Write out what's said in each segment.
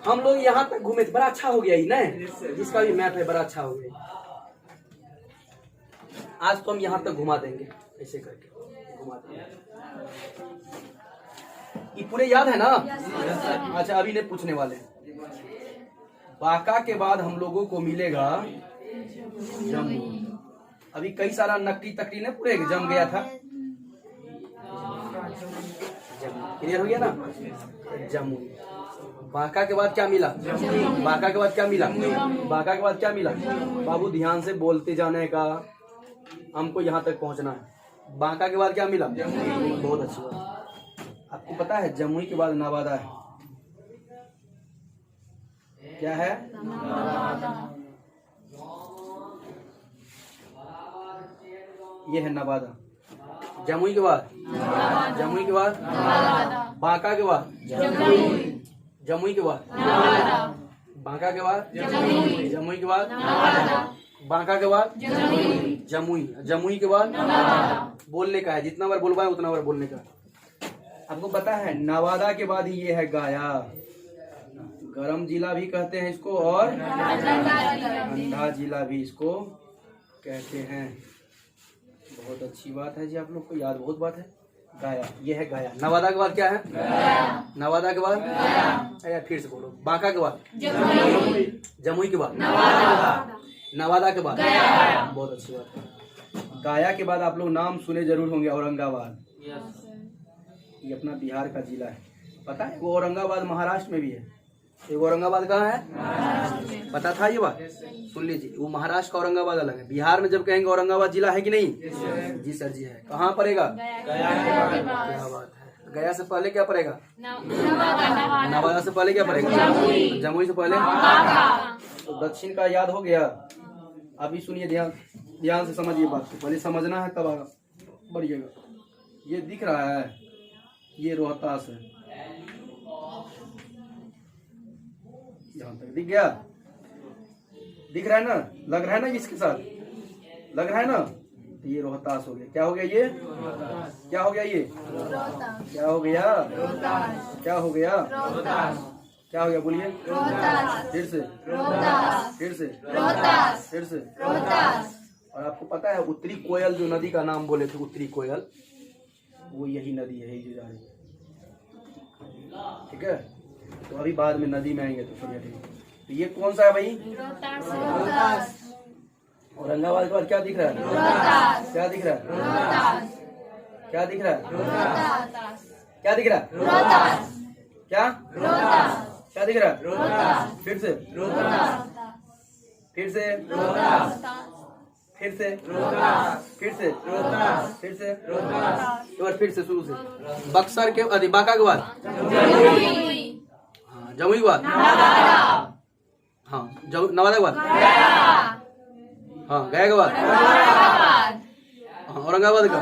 हम लोग यहाँ तक घूमे थे, बड़ा अच्छा हो गया ना, जिसका भी मैप है बड़ा अच्छा हो गया। आज तो हम यहाँ तक घुमा देंगे, ऐसे करके घुमा देंगे। ये पूरे याद है ना? अच्छा, अभी ने पूछने वाले बांका के बाद हम लोगों को मिलेगा जमुई। अभी कई सारा नकली तकली ने पूरे जम गया था। क्लियर हो गया ना? जमुई। बांका के बाद क्या मिला? बांका के बाद क्या मिला? बांका के बाद क्या मिला? बाबू ध्यान से बोलते जाने का, हमको यहाँ तक पहुँचना है। बांका के बाद क्या मिला? बहुत अच्छी बात। आपको पता है जमुई के बाद नवादा है। क्या है? ये है नवादा। जमुई के बाद, जमुई के बाद, बांका के बाद, जमुई के बाद, बांका के बाद, जमुई के बाद, बांका के बाद, जमुई, जमुई के बाद बोलने का है। जितना बार बोलवाए उतना बार बोलने का। आपको पता है नवादा के बाद ही ये है गया। गरम जिला भी कहते हैं इसको और ठंडा जिला भी इसको कहते हैं। बहुत अच्छी बात है जी, आप लोग को याद बहुत बात है। गया, ये है गया। नवादा के बाद क्या है? नवादा के बाद, अरे फिर से बोलो। बांका के बाद, जमुई के बाद, नवादा के बाद, बहुत अच्छी बात है। गया के बाद आप लोग नाम सुने जरूर होंगे, औरंगाबाद। ये अपना बिहार का जिला है। पता है वो औरंगाबाद महाराष्ट्र में भी है। ये औरंगाबाद कहाँ है? पता था ये बात? सुन लीजिए, वो महाराष्ट्र का औरंगाबाद अलग है। बिहार में जब कहेंगे औरंगाबाद जिला है कि नहीं? जी सर जी है। कहाँ पड़ेगा? क्या बात है। गया से पहले क्या पड़ेगा? नवादा से पहले क्या पड़ेगा? जमुई से पहले। तो दक्षिण का याद हो गया। अभी सुनिए, ध्यान से समझिए बात को। पहले समझना है तब आगे बढ़िएगा। ये दिख रहा है, ये रोहतास है। यहाँ तक दिख गया? दिख रहा है ना? लग रहा है ना इसके साथ? लग रहा है ना? तो ये रोहतास हो गया। क्या हो गया ये? क्या हो गया ये? क्या हो गया? क्या हो गया? क्या हो गया? बोलिए फिर से, फिर से, फिर से। और आपको पता है उत्तरी कोयल जो नदी का नाम बोले थे, उत्तरी कोयल, वो यही नदी है, यही जा रही है। ठीक है, तो अभी बाद में नदी में आएंगे तो ठीक। तो ये कौन सा है भाई? औरंगाबाद के बाद क्या दिख रहा है? क्या दिख रहा है? क्या दिख रहा है? क्या दिख रहा है? क्या क्या दिख रहा है? फिर से, फिर से, फिर से, फिर से, फिर से, एक बार फिर से शुरू से। बक्सर के बाद, बांका के बाद, हाँ जमुई के बाद, हाँ नवादा के बाद, हाँ गया के बाद, हाँ औरंगाबाद का,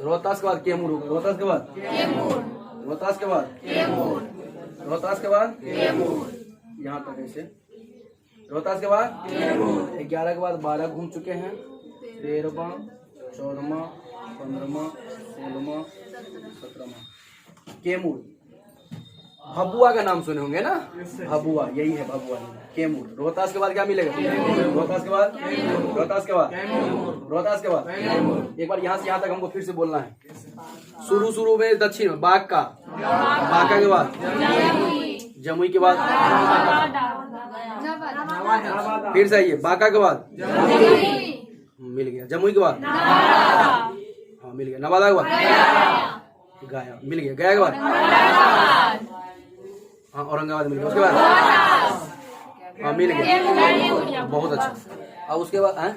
रोहतास के बाद कैमूर होगा। रोहतास के बाद, रोहतास के बाद, रोहतास के बाद, यहाँ तक ऐसे। रोहतास के बाद 11 के बाद 12 घूम चुके हैं। 13वां, 14वां, 15वां, 16वां, 17वां। कैमूर, भभुआ का नाम सुने होंगे ना? भभुआ, यही है भभुआ, कैमूर। रोहतास के बाद क्या मिलेगा? रोहतास के बाद, रोहतास के बाद, रोहतास के बाद। एक बार यहाँ से यहाँ तक हमको फिर से बोलना है। शुरू में दक्षिण में बांका, बांका के बाद जमुई के बाद, फिर से आइए बांका के बाद, मिल गया। जमुई के बाद, हाँ मिल गया। नवादा के बाद, गया, मिल गया। गया के बाद, हाँ औरंगाबाद मिल गया। उसके बाद, हाँ मिल गया, बहुत अच्छा। और उसके बाद है,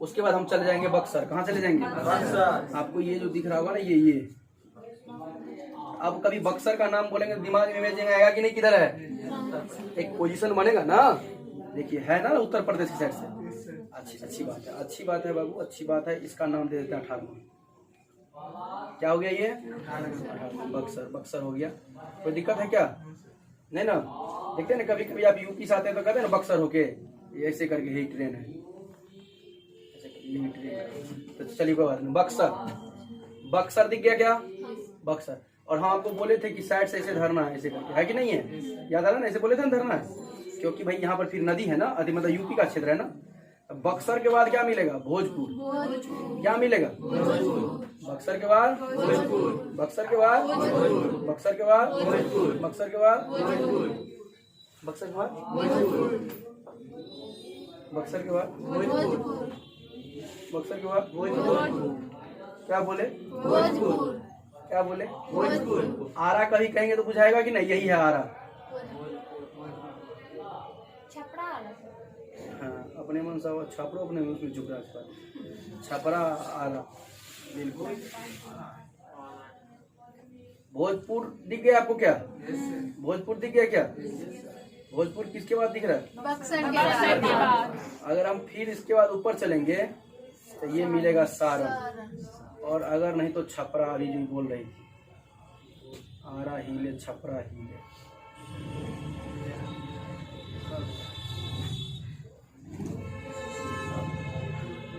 उसके बाद हम चले जाएंगे बक्सर। कहाँ चले जाएंगे? आपको ये जो दिख रहा होगा ना, ये अब कभी बक्सर का नाम बोलेंगे दिमाग में इमेजिंग आएगा कि नहीं? किधर है? एक पोजीशन बनेगा ना, देखिए है ना उत्तर प्रदेश की साइड से। अच्छी बात है, अच्छी बात है बाबू, अच्छी बात है। इसका नाम दे देते हैं 18वां। क्या हो गया ये? बक्सर, बक्सर हो गया। कोई दिक्कत है क्या? नहीं ना? देखते हैं ना कभी कभी आप यूपी से आते हैं तो कहते हैं ना बक्सर होके, ऐसे करके यही ट्रेन है, तो चलिए कोई बात नहीं। बक्सर, बक्सर दिख गया क्या? बक्सर। और हम आपको बोले थे कि साइड से ऐसे धरना है, ऐसे करके, है कि नहीं है? याद आ रहा ना, ऐसे बोले थे ना धरना है, क्योंकि भाई यहाँ पर फिर नदी है ना, अति मतलब यूपी का क्षेत्र है ना। बक्सर के बाद क्या मिलेगा? भोजपुर। क्या मिलेगा? बक्सर के बाद बक्सर के बाद बक्सर के बाद बक्सर के बाद बक्सर के बाद बक्सर के बाद बक्सर के बाद क्या बोले? क्या बोले? आरा कभी कहेंगे तो बुझाएगा कि नहीं? यही है आरा। हाँ, अपने मन से छपरो, अपने उसमें चुप रहा, छपरा आरा, बिल्कुल। भोजपुर दिख गया आपको? क्या भोजपुर दिख गया? क्या भोजपुर किसके बाद दिख रहा है? बक्सर के बाद। अगर हम फिर इसके बाद ऊपर चलेंगे तो ये मिलेगा सारण, और अगर नहीं तो छपरा, अभी जो बोल रही थी, आरा हिले, छपरा हिले।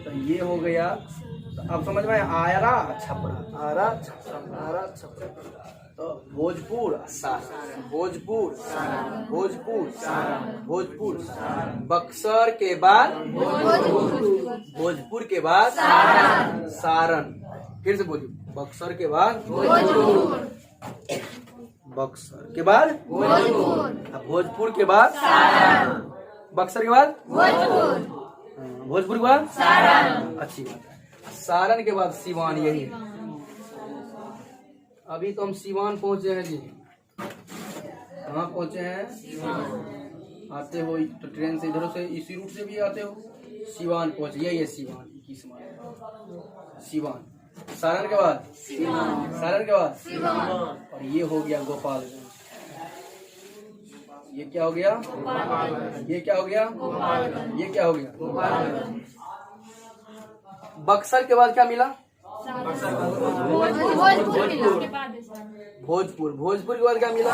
तो ये हो गया। तो अब समझ में आरा छपरा, आरा छपरा, आरा छपरा। तो भोजपुर सारण, भोजपुर सारण, भोजपुर सारण, भोजपुर बक्सर के बाद भोजपुर के बाद सारण। फिर से बोलिए, बक्सर के बाद बक्सर के बाद भोजपुर के बाद बक्सर के बाद भोजपुर के बाद अच्छी बात है। सारण के बाद सीवान, यही है। अभी तो हम सीवान पहुंचे हैं जी। कहाँ पहुंचे हैं? आते हो तो ट्रेन से, इधर से, इसी रूट से भी आते हो, सीवान पहुंचे। यही है सीवान, सीवान। सारण के बाद सारण के बाद और ये हो गया गोपालगंज। ये क्या हो गया? ये क्या हो गया? ये क्या हो गया? बक्सर के बाद क्या मिला? भोजपुर। भोजपुर के बाद क्या मिला?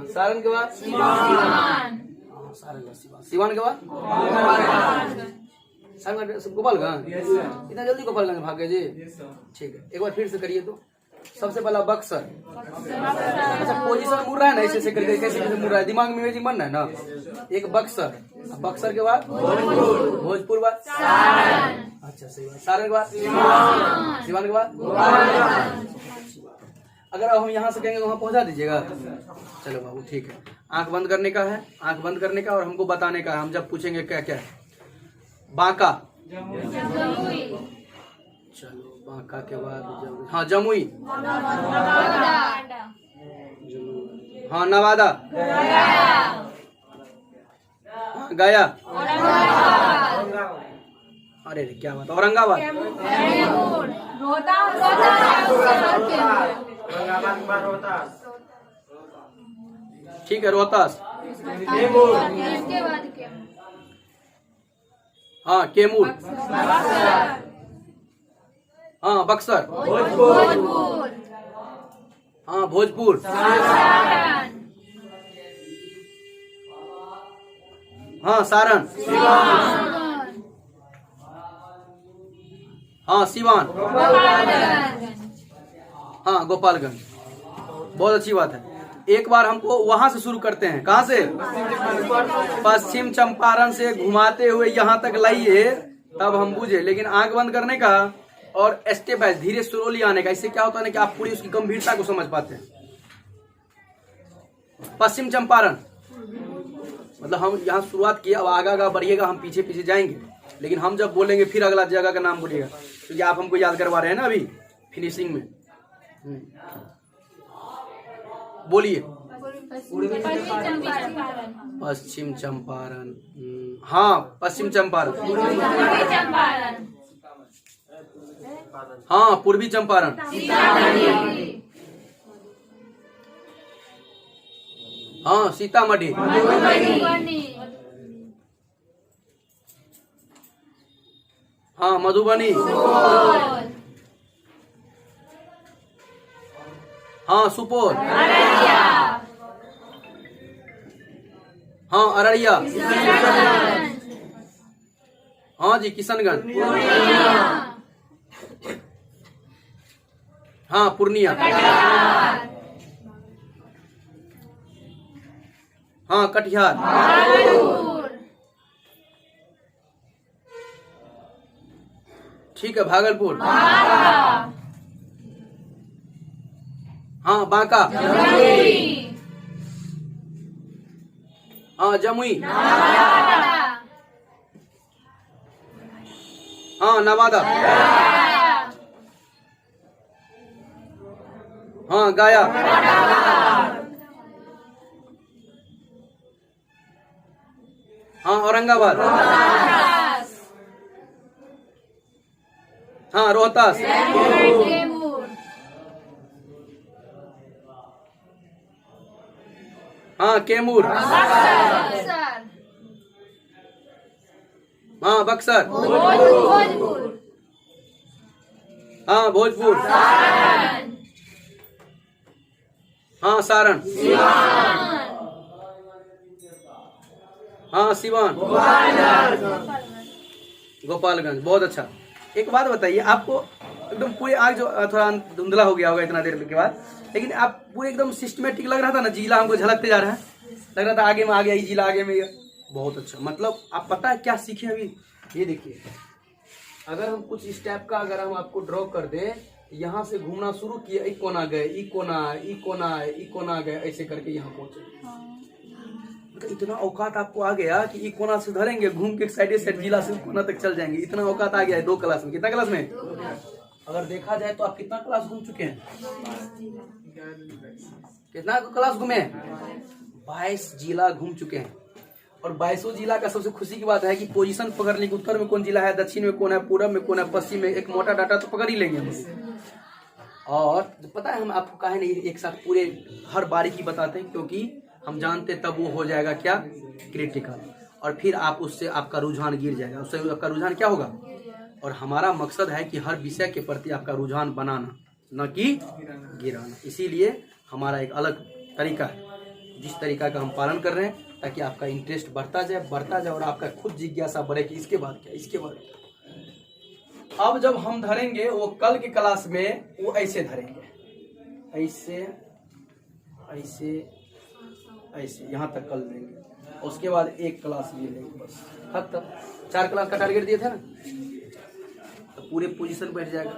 सारण के बाद सीवान के बाद गोपालगंज। इतना जल्दी गोपालगंज भागे जी? ठीक है, एक बार फिर से करिए तो। सबसे पहला बक्सर। अच्छा, पोजीशन मुड़ रहा है ना, ऐसे करके, कैसे कैसे मुड़ रहा है, दिमाग में इमेजिंग बन रहा है ना। एक बक्सर, बक्सर के बाद भोजपुर बाद अच्छा सही बात, सारण के बाद सीवान के बाद। अगर अब हम यहाँ से कहेंगे तो वहाँ पहुँचा दीजिएगा। चलो बाबू ठीक है, आंख बंद करने का है, आंख बंद करने का, और हमको बताने का है। हम जब पूछेंगे क्या क्या है। बांका, चलो बांका के बाद हाँ जमुई, हाँ नवादा, हाँ गया, अरे क्या बात, औरंगाबाद, ठीक है, रोहतास, हाँ कैमूर, हाँ बक्सर, हाँ भोजपुर, हाँ सारण, हाँ सीवान, हाँ गोपालगंज। बहुत अच्छी बात है। एक बार हमको वहां से शुरू करते हैं। कहां से? पश्चिम चंपारण से घुमाते हुए यहाँ तक लाइए, तब हम बुझे। लेकिन आंख बंद करने का और स्टेप बाय धीरे स्लोली आने का। इससे क्या होता है ना कि आप पूरी उसकी गंभीरता को समझ पाते हैं। पश्चिम चंपारण मतलब हम यहाँ शुरुआत किया, अब आगा आगा बढ़िएगा, हम पीछे पीछे जाएंगे। लेकिन हम जब बोलेंगे फिर अगला जगह का नाम बोलिएगा, क्योंकि आप हमको याद करवा रहे हैं ना अभी फिनिशिंग में। बोलिए। पश्चिम चंपारण, हाँ पश्चिम चंपारण, हाँ पूर्वी चंपारण, हाँ सीतामढ़ी, हाँ मधुबनी, हाँ सुपौल, हाँ अररिया, हाँ जी किशनगंज, हाँ पूर्णिया, हाँ कटिहार, ठीक है भागलपुर, हाँ बांका, हाँ जमुई, हाँ नवादा, हाँ गया, हाँ औरंगाबाद, हाँ रोहतास, हाँ कैमूर, हाँ बक्सर, हाँ भोजपुर, हाँ सारण, हाँ सिवान, गोपालगंज। बहुत अच्छा। एक बात बताइए, आपको एकदम पूरे आज जो थोड़ा धुंधला हो गया होगा इतना देर के बाद, लेकिन आप पूरे एकदम सिस्टमेटिक लग रहा था ना, जिला हमको झलकते जा रहा है, लग रहा था आगे में आ गया, ये जिला आगे में गया। बहुत अच्छा। मतलब आप पता है क्या सीखे अभी? ये देखिए, अगर हम कुछ इस टाइप का अगर हम आपको ड्रॉ कर दें, यहाँ से घूमना शुरू किए, ई कोना गए, ई कोना, ई कोना, ई कोना गए, ऐसे करके यहाँ पहुंचे। मतलब इतना औकात आपको आ गया कि ई कोना से धरेंगे, घूम के साइड से जिला से कोना तक चल जाएंगे। इतना औकात आ गया है 2 क्लास में। कितना क्लास में? अगर देखा जाए तो आप कितना क्लास घूम चुके हैं? कितना क्लास घूमे? 22 जिला घूम चुके हैं। और 22 जिला का सबसे खुशी की बात है कि पोजीशन पकड़ लेंगे, उत्तर में कौन जिला है, दक्षिण में कौन है, पूरब में कौन है, पश्चिम में, एक मोटा डाटा तो पकड़ ही लेंगे हम। और पता है हम आपको काहे नहीं एक साथ पूरे हर बारीकी बताते हैं, क्योंकि हम जानते तब वो हो जाएगा क्या, क्रिटिकल, और फिर आप उससे आपका रुझान गिर जाएगा। उससे आपका रुझान क्या होगा? और हमारा मकसद है कि हर विषय के प्रति आपका रुझान बनाना, न कि गिराना। इसीलिए हमारा एक अलग तरीका है, जिस तरीका का हम पालन कर रहे हैं, ताकि आपका इंटरेस्ट बढ़ता जाए और आपका खुद जिज्ञासा बढ़े कि इसके बाद क्या, इसके बाद क्या। अब जब हम धरेंगे वो कल की क्लास में वो ऐसे धरेंगे, ऐसे ऐसे ऐसे यहाँ तक कल देंगे। उसके बाद एक क्लास ये लेंगे, बस हद तक 4 क्लास का टारगेट दिए थे ना, तो पूरे पोजीशन बैठ जाएगा।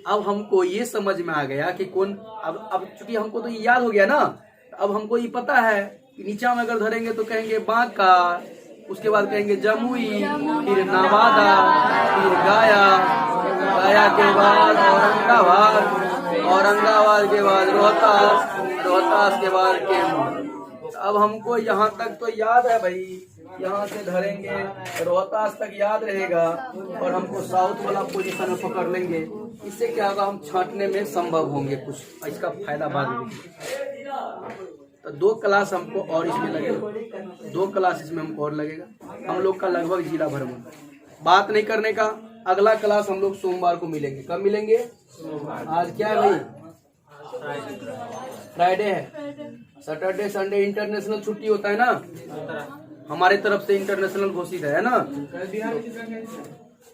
अब हमको ये समझ में आ गया कि कौन, अब चूंकि हमको तो ये याद हो गया ना, अब हमको ये पता है कि नीचा में अगर धरेंगे तो कहेंगे बांका, उसके बाद कहेंगे जमुई, फिर नवादा, फिर गया के बाद औरंगाबाद के बाद रोहतास के बाद कैमूर। अब हमको यहाँ तक तो याद है भाई, यहाँ से धरेंगे रोहतास तक याद रहेगा, और हमको साउथ वाला पोजीशन में पकड़ लेंगे। इससे क्या होगा, हम छांटने में संभव होंगे, कुछ इसका फायदा बाद में। तो 2 क्लास हमको और इसमें लगेगा, 2 क्लास इसमें हमको और लगेगा। हम लोग का लगभग जिला भ्रमण। बात नहीं करने का, अगला क्लास हम लोग सोमवार को मिलेंगे। कब मिलेंगे? आज क्या है भाई? फ्राइडे है। सैटरडे संडे इंटरनेशनल छुट्टी होता है ना, हमारे तरफ से इंटरनेशनल घोषित है ना।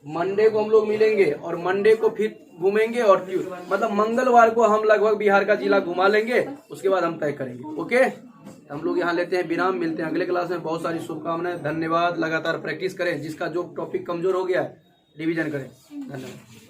मंडे को हम लोग मिलेंगे और मंडे को फिर घूमेंगे, और मतलब मंगलवार को हम लगभग बिहार का जिला घुमा लेंगे। उसके बाद हम तय करेंगे। ओके, हम लोग यहाँ लेते हैं विराम, मिलते हैं अगले क्लास में। बहुत सारी शुभकामनाएं, धन्यवाद। लगातार प्रैक्टिस करें, जिसका जो टॉपिक कमजोर हो गया है रिवीजन करें। धन्यवाद।